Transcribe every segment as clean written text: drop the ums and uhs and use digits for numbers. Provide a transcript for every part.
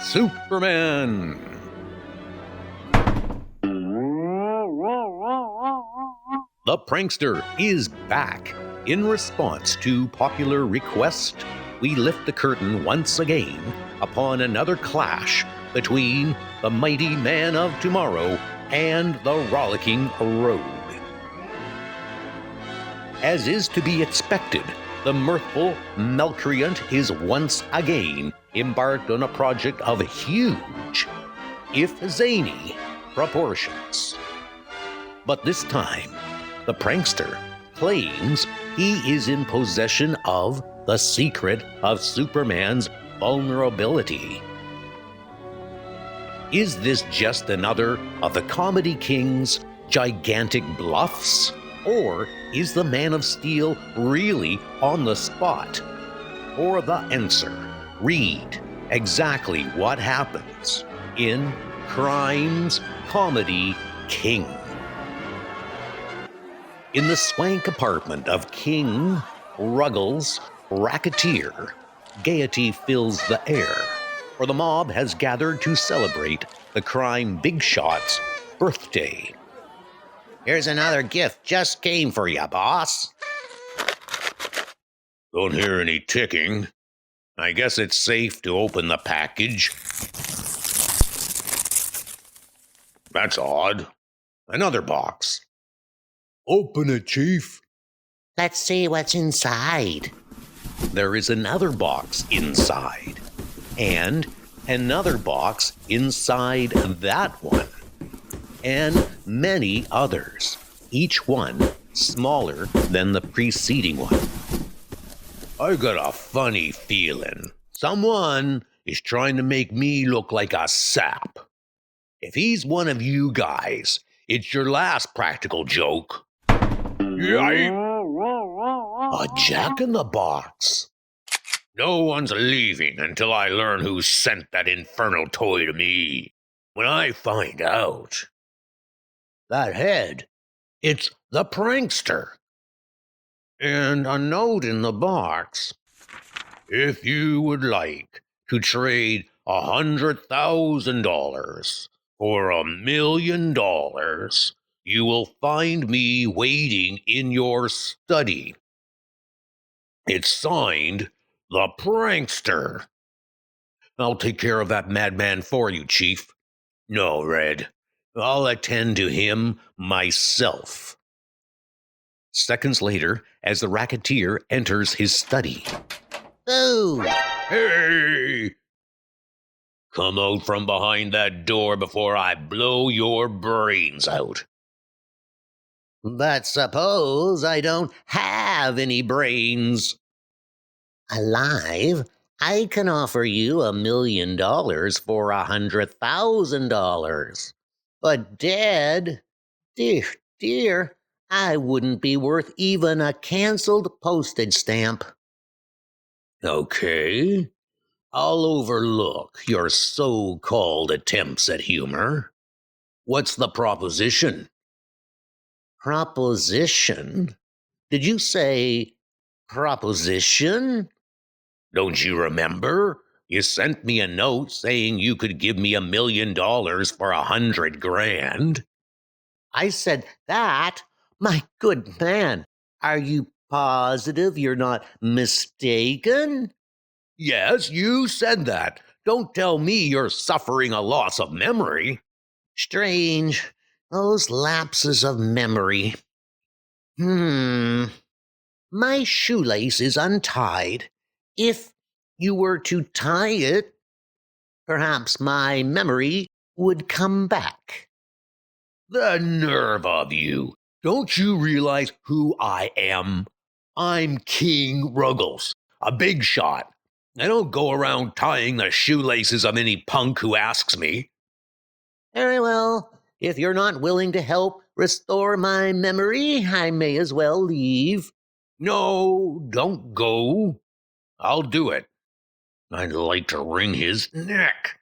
Superman. The Prankster is back. In response to popular request, we lift the curtain once again upon another clash between the mighty man of tomorrow and the rollicking rogue. As is to be expected, the mirthful malcreant is once again embarked on a project of huge, if zany, proportions. But this time, the prankster claims he is in possession of the secret of Superman's vulnerability. Is this just another of the Comedy King's gigantic bluffs? Or is the Man of Steel really on the spot? For the answer, read exactly what happens in Crime's Comedy King. In the swank apartment of King Ruggles' racketeer, gaiety fills the air, for the mob has gathered to celebrate the crime big shot's birthday. Here's another gift just came for you, boss. Don't hear any ticking. I guess it's safe to open the package. That's odd. Another box. Open it, Chief. Let's see what's inside. There is another box inside. And another box inside that one. And many others, each one smaller than the preceding one. I got a funny feeling. Someone is trying to make me look like a sap. If he's one of you guys, it's your last practical joke. Yikes! A jack-in-the-box. No one's leaving until I learn who sent that infernal toy to me. When I find out... That head, it's the prankster. And a note in the box. If you would like to trade $100,000 for $1 million, you will find me waiting in your study. It's signed, the Prankster. I'll take care of that madman for you, Chief. No, Red. I'll attend to him myself. Seconds later, as the racketeer enters his study. Ooh! Hey! Come out from behind that door before I blow your brains out. But suppose I don't have any brains. Alive, I can offer you $1 million for $100,000. But dead, dear, I wouldn't be worth even a canceled postage stamp. Okay, I'll overlook your so-called attempts at humor. What's the proposition? Proposition? Did you say proposition? Don't you remember? You sent me a note saying you could give me $1 million for $100,000. I said that? My good man, are you positive you're not mistaken? Yes, you said that. Don't tell me you're suffering a loss of memory. Strange, those lapses of memory. My shoelace is untied. If you were to tie it, perhaps my memory would come back. The nerve of you! Don't you realize who I am? I'm King Ruggles, a big shot. I don't go around tying the shoelaces of any punk who asks me. Very well. If you're not willing to help restore my memory, I may as well leave. No, don't go. I'll do it. I'd like to wring his neck,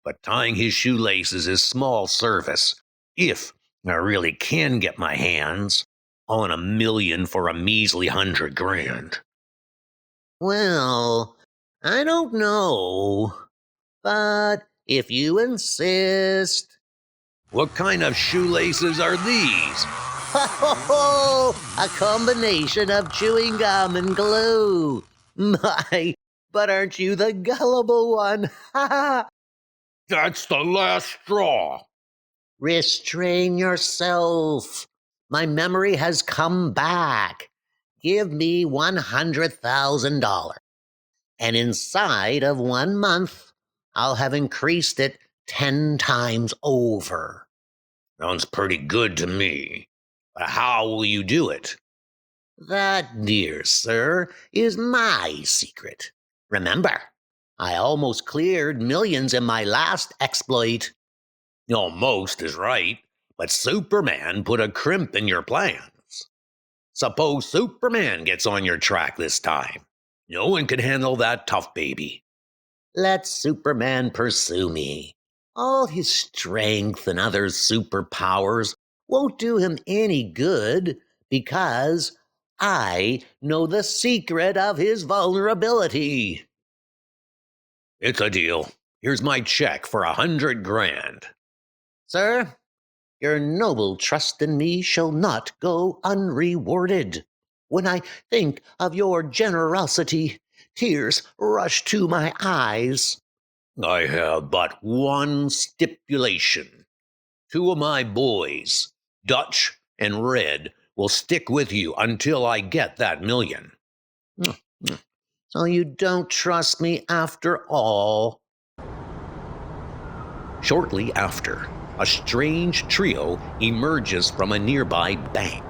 but tying his shoelaces is small service. If I really can get my hands on $1 million for a measly $100,000. Well, I don't know. but if you insist. What kind of shoelaces are these? A combination of chewing gum and glue. My, but aren't you the gullible one? That's the last straw. Restrain yourself. My memory has come back. Give me $100,000. And inside of 1 month, I'll have increased it 10 times over. Sounds pretty good to me. But how will you do it? That, dear sir, is my secret. Remember, I almost cleared millions in my last exploit. Almost is right, but Superman put a crimp in your plans. Suppose Superman gets on your track this time. No one can handle that tough baby. Let Superman pursue me. All his strength and other superpowers won't do him any good because I know the secret of his vulnerability. It's a deal. Here's my check for 100 grand. Sir, your noble trust in me shall not go unrewarded. When I think of your generosity, tears rush to my eyes. I have but one stipulation. 2 of my boys, Dutch and Red, will stick with you until I get that million. So you don't trust me after all? Shortly after, a strange trio emerges from a nearby bank.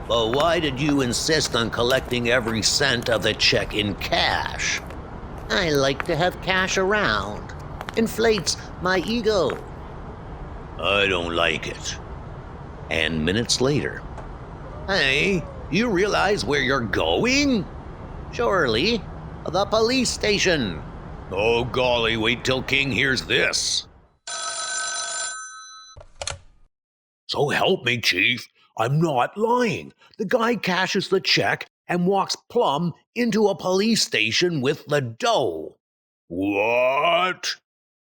But why did you insist on collecting every cent of the check in cash? I like to have cash around. Inflates my ego. I don't like it. And minutes later, Hey, you realize where you're going? Surely, the police station. oh golly, wait till King hears this. So help me, Chief. I'm not lying. The guy cashes the check and walks plumb into a police station with the dough. What?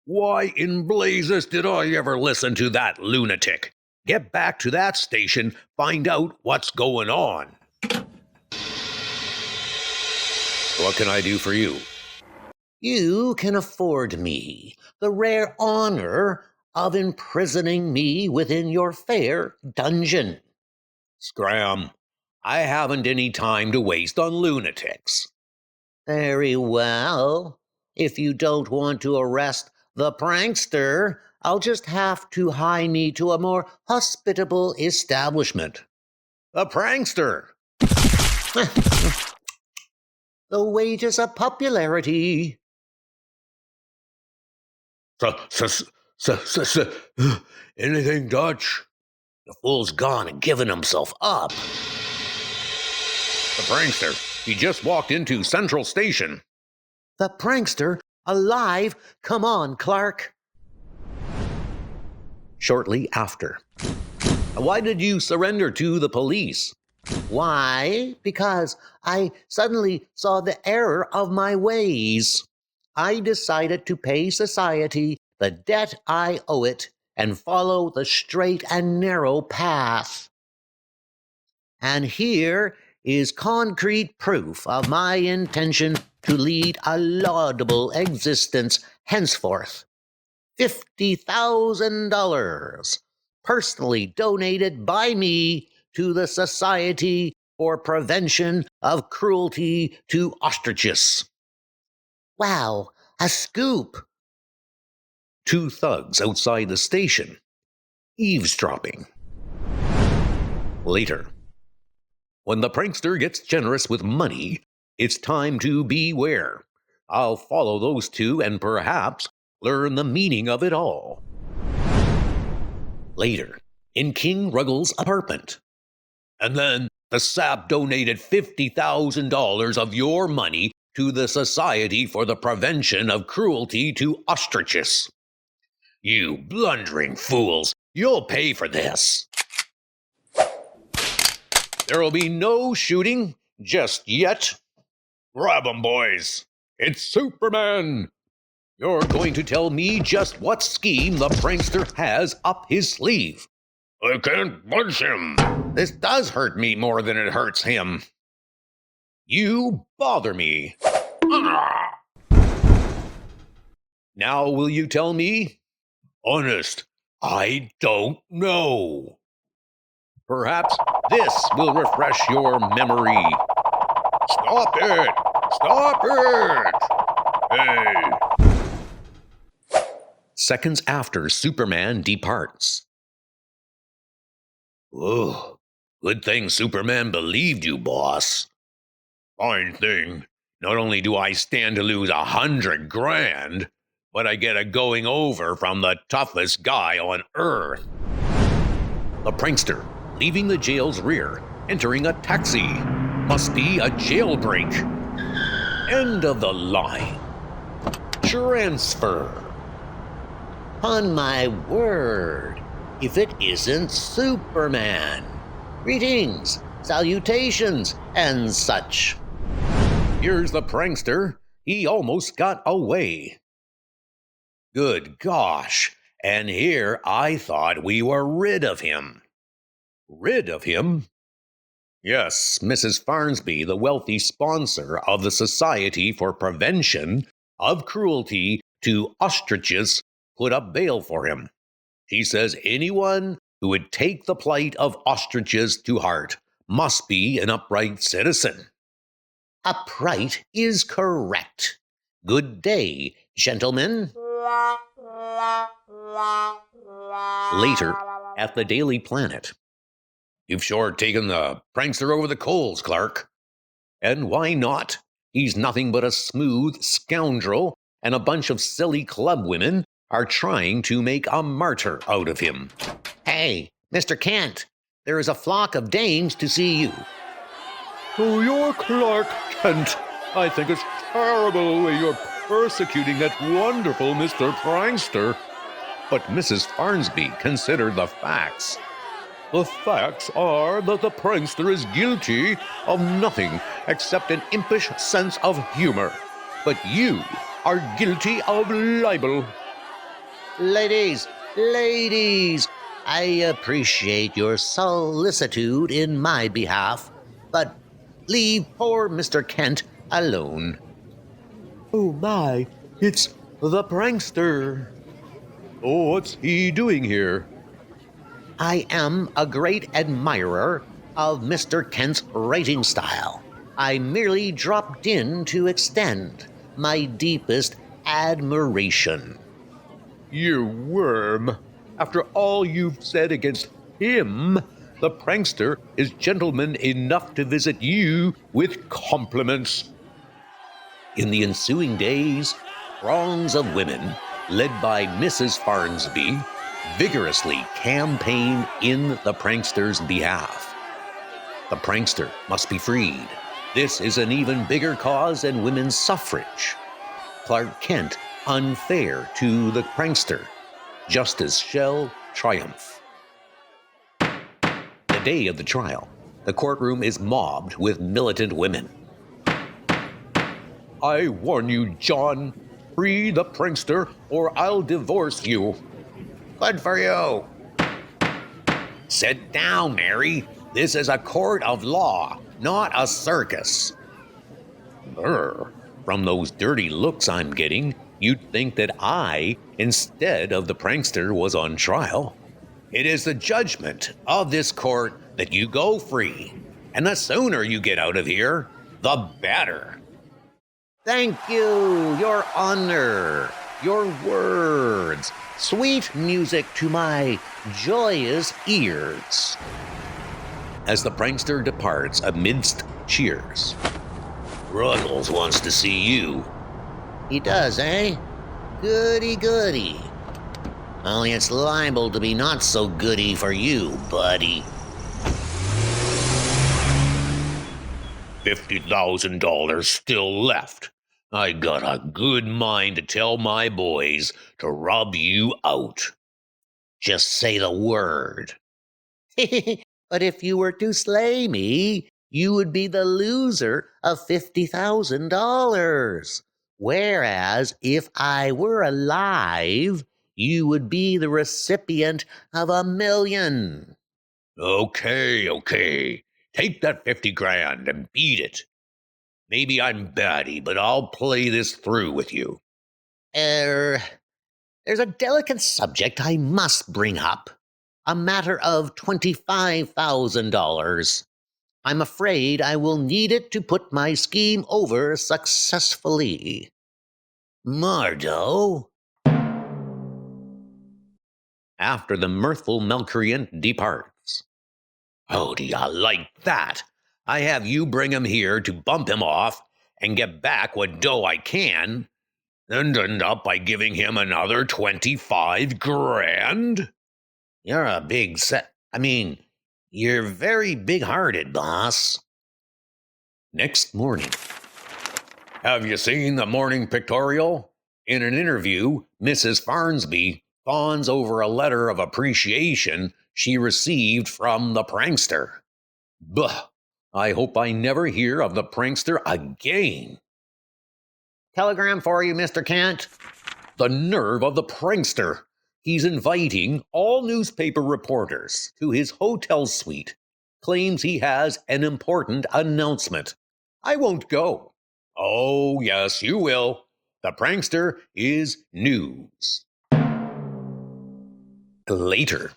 Why in blazes did I ever listen to that lunatic? Get back to that station, find out what's going on. What can I do for you? You can afford me the rare honor of imprisoning me within your fair dungeon. Scram, I haven't any time to waste on lunatics. Very well. If you don't want to arrest the prankster, I'll just have to hie me to a more hospitable establishment. A prankster! The wages of popularity. Anything, Dutch? The fool's gone and given himself up. The prankster. He just walked into Central Station. The prankster? Alive? Come on, Clark. Shortly after. Why did you surrender to the police? Why? Because I suddenly saw the error of my ways. I decided to pay society the debt I owe it and follow the straight and narrow path. And here is concrete proof of my intention to lead a laudable existence henceforth. $50,000, personally donated by me to the Society for Prevention of Cruelty to Ostriches. Wow, a scoop! 2 thugs outside the station, eavesdropping. Later. When the prankster gets generous with money, it's time to beware. I'll follow those 2 and perhaps learn the meaning of it all. Later, in King Ruggles' apartment. And then the sap donated $50,000 of your money to the Society for the Prevention of Cruelty to Ostriches. You blundering fools, you'll pay for this. There'll be no shooting just yet. Grab 'em, boys. It's Superman! You're going to tell me just what scheme the prankster has up his sleeve. I can't punch him. This does hurt me more than it hurts him. You bother me. Ah! Now will you tell me? Honest, I don't know. Perhaps this will refresh your memory. Stop it! Stop it! Hey! Seconds after Superman departs. Oh, good thing Superman believed you, boss. Fine thing. Not only do I stand to lose 100 grand, but I get a going over from the toughest guy on Earth. The prankster, leaving the jail's rear, entering a taxi. Must be a jailbreak. End of the line. Transfer. On my word, if it isn't Superman. Greetings, salutations, and such. Here's the prankster. He almost got away. Good gosh, and here I thought we were rid of him. Rid of him? Yes, Mrs. Farnsby, the wealthy sponsor of the Society for Prevention of Cruelty to Ostriches, put up bail for him. She says anyone who would take the plight of ostriches to heart must be an upright citizen. Upright is correct. Good day, gentlemen. Later, at the Daily Planet. You've sure taken the prankster over the coals, Clark. And why not? He's nothing but a smooth scoundrel, and a bunch of silly club women are trying to make a martyr out of him. Hey, Mr. Kent, there is a flock of dames to see you. Oh, you're Clark Kent. I think it's terrible the way you're persecuting that wonderful Mr. Prankster. But Mrs. Farnsby considered the facts. The facts are that the prankster is guilty of nothing except an impish sense of humor. But you are guilty of libel. Ladies, I appreciate your solicitude in my behalf, but leave poor Mr. Kent alone. Oh my, it's the prankster. Oh, what's he doing here? I am a great admirer of Mr. Kent's writing style. I merely dropped in to extend my deepest admiration. You worm. After all you've said against him, the prankster is gentleman enough to visit you with compliments. In the ensuing days, throngs of women, led by Mrs. Farnsby, vigorously campaigned in the prankster's behalf. The prankster must be freed. This is an even bigger cause than women's suffrage. Clark Kent unfair to the prankster. Justice shall triumph. The day of the trial, the courtroom is mobbed with militant women. I warn you, John, free the prankster or I'll divorce you. Good for you. Sit down, Mary. This is a court of law, not a circus. From those dirty looks I'm getting, you'd think that I, instead of the prankster, was on trial. It is the judgment of this court that you go free, and the sooner you get out of here, the better. Thank you, Your Honor. Your words, sweet music to my joyous ears. As the prankster departs amidst cheers. Ruggles wants to see you. He does, eh? Goody, goody. Only it's liable to be not so goody for you, buddy. $50,000 still left. I got a good mind to tell my boys to rub you out. Just say the word. But if you were to slay me, you would be the loser of $50,000. Whereas if I were alive, you would be the recipient of 1,000,000. Okay. Take that 50 grand and beat it. Maybe I'm batty, but I'll play this through with you. There's a delicate subject I must bring up. A matter of $25,000. I'm afraid I will need it to put my scheme over successfully. Mardo? After the mirthful malcreant departs. Oh, do ya like that? I have you bring him here to bump him off and get back what dough I can, and end up by giving him another 25 grand? You're a big you're very big-hearted, boss. Next morning. Have you seen the morning pictorial? In an interview, Mrs. Farnsby fawns over a letter of appreciation she received from the prankster. Bah! I hope I never hear of the prankster again. Telegram for you, Mr. Kent. The nerve of the prankster! He's inviting all newspaper reporters to his hotel suite. Claims he has an important announcement. I won't go. Oh, yes, you will. The prankster is news. Later.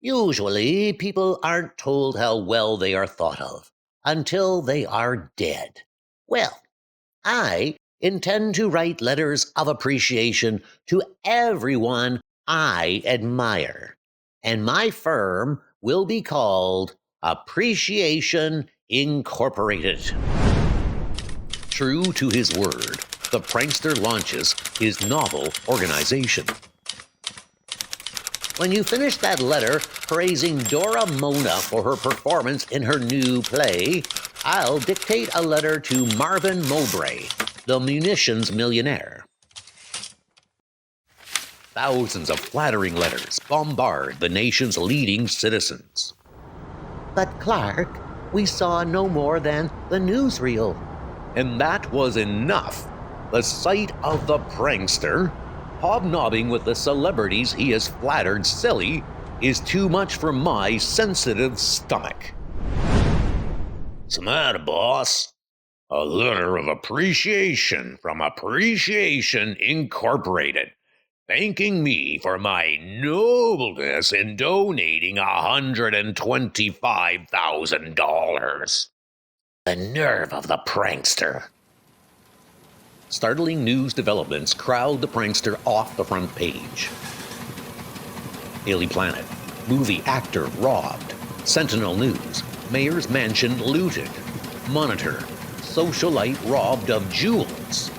Usually, people aren't told how well they are thought of until they are dead. Well, I intend to write letters of appreciation to everyone I admire, and my firm will be called Appreciation Incorporated. True to his word, the prankster launches his novel organization. When you finish that letter praising Dora Mona for her performance in her new play, I'll dictate a letter to Marvin Mowbray, the munitions millionaire. Thousands of flattering letters bombard the nation's leading citizens. But Clark, we saw no more than the newsreel. And that was enough. The sight of the prankster, hobnobbing with the celebrities he has flattered silly, is too much for my sensitive stomach. What's the matter, boss? A letter of appreciation from Appreciation Incorporated, thanking me for my nobleness in donating $125,000. The nerve of the prankster. Startling news developments crowd the prankster off the front page. Daily Planet, movie actor robbed. Sentinel News, mayor's mansion looted. Monitor, socialite robbed of jewels.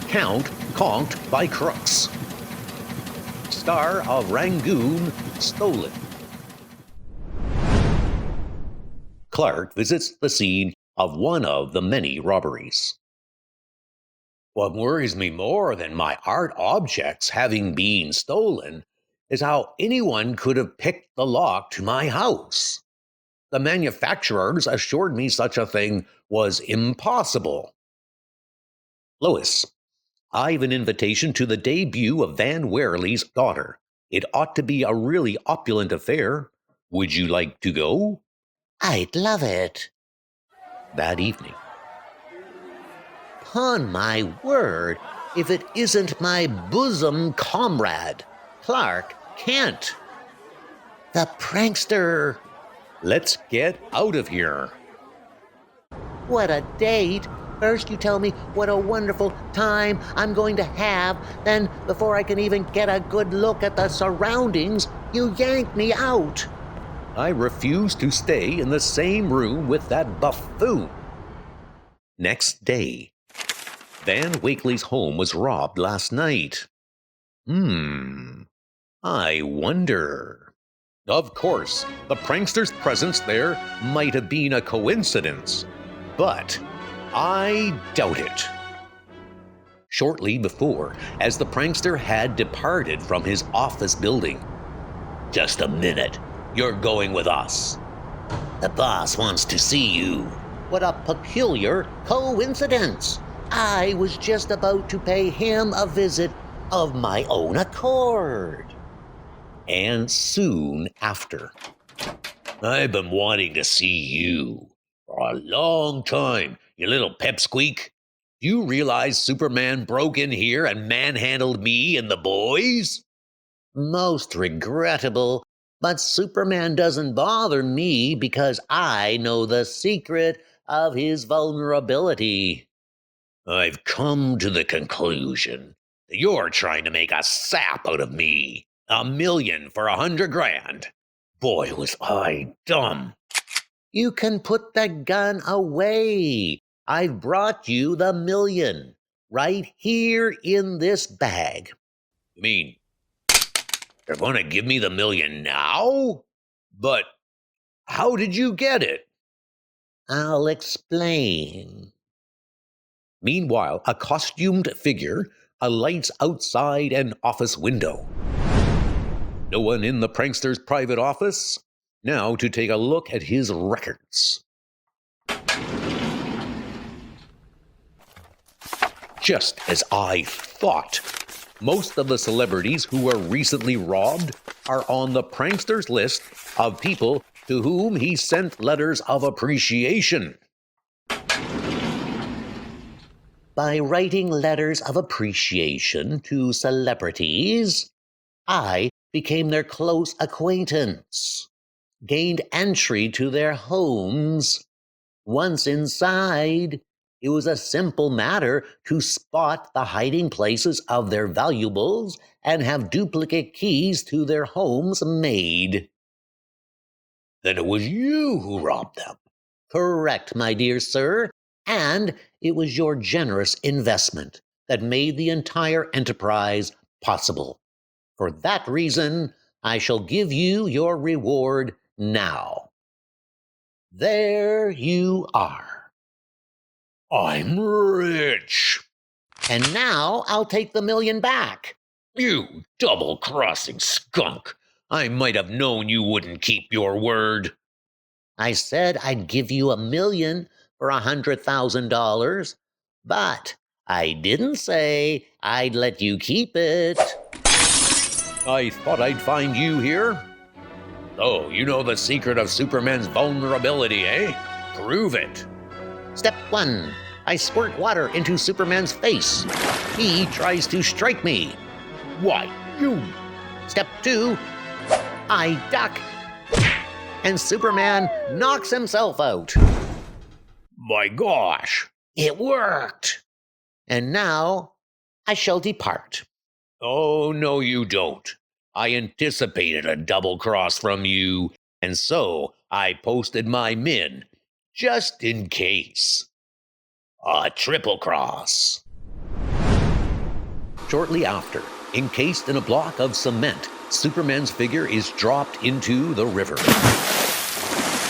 Count conked by crooks. Star of Rangoon stolen. Clark visits the scene of one of the many robberies. What worries me more than my art objects having been stolen is how anyone could have picked the lock to my house. The manufacturers assured me such a thing was impossible. Lois, I've an invitation to the debut of Van Werley's daughter. It ought to be a really opulent affair. Would you like to go? I'd love it. That evening. Upon my word, if it isn't my bosom comrade, Clark Kent. The prankster. Let's get out of here. What a date. First you tell me what a wonderful time I'm going to have, then before I can even get a good look at the surroundings, you yank me out. I refuse to stay in the same room with that buffoon. Next day. Van Wakely's home was robbed last night. I wonder. Of course, the prankster's presence there might have been a coincidence, but I doubt it. Shortly before, as the prankster had departed from his office building. Just a minute. You're going with us. The boss wants to see you. What a peculiar coincidence. I was just about to pay him a visit of my own accord. And soon after, I've been wanting to see you for a long time, you little pipsqueak. Do you realize Superman broke in here and manhandled me and the boys? Most regrettable, but Superman doesn't bother me because I know the secret of his vulnerability. I've come to the conclusion that you're trying to make a sap out of me. $1 million for 100 grand. Boy, was I dumb. You can put that gun away. I've brought you the $1 million right here in this bag. You mean you're going to give me the $1 million now? But how did you get it? I'll explain. Meanwhile, a costumed figure alights outside an office window. No one in the prankster's private office? Now to take a look at his records. Just as I thought. Most of the celebrities who were recently robbed are on the prankster's list of people to whom he sent letters of appreciation. By writing letters of appreciation to celebrities, I became their close acquaintance, gained entry to their homes. Once inside, it was a simple matter to spot the hiding places of their valuables and have duplicate keys to their homes made. Then it was you who robbed them. Correct, my dear sir, and it was your generous investment that made the entire enterprise possible. For that reason, I shall give you your reward now. There you are. I'm rich. And now I'll take the $1 million back. You double-crossing skunk. I might have known you wouldn't keep your word. I said I'd give you $1 million for $100,000, but I didn't say I'd let you keep it. I thought I'd find you here. Oh, you know the secret of Superman's vulnerability, eh? Prove it. Step 1. I squirt water into Superman's face. He tries to strike me. Why, you... Step 2. I duck. And Superman knocks himself out. My gosh. It worked. And now I shall depart. Oh, no, you don't. I anticipated a double cross from you, and so I posted my men, just in case. A triple cross. Shortly after, encased in a block of cement, Superman's figure is dropped into the river.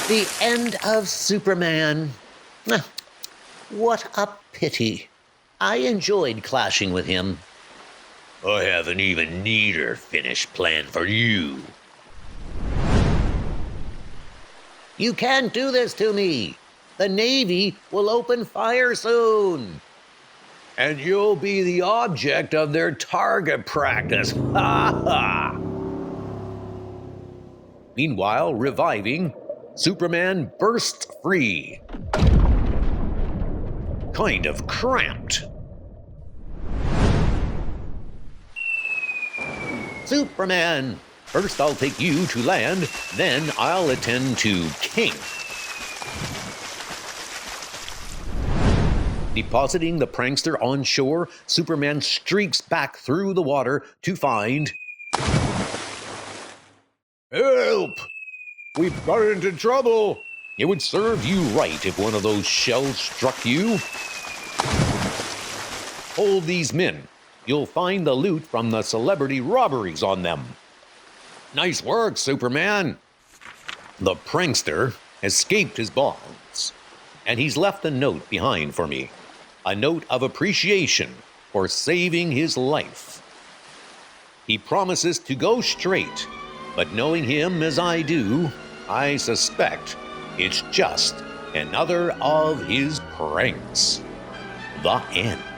The end of Superman. What a pity. I enjoyed clashing with him. I have an even neater finish planned for you. You can't do this to me. The Navy will open fire soon. And you'll be the object of their target practice. Ha ha! Meanwhile, reviving, Superman bursts free. Kind of cramped. Superman! First I'll take you to land, then I'll attend to King. Depositing the prankster on shore, Superman streaks back through the water to find... Help! We've got into trouble! It would serve you right if one of those shells struck you. Hold these men. You'll find the loot from the celebrity robberies on them. Nice work, Superman. The prankster escaped his bonds, and he's left a note behind for me. A note of appreciation for saving his life. He promises to go straight, but knowing him as I do, I suspect it's just another of his pranks. the end.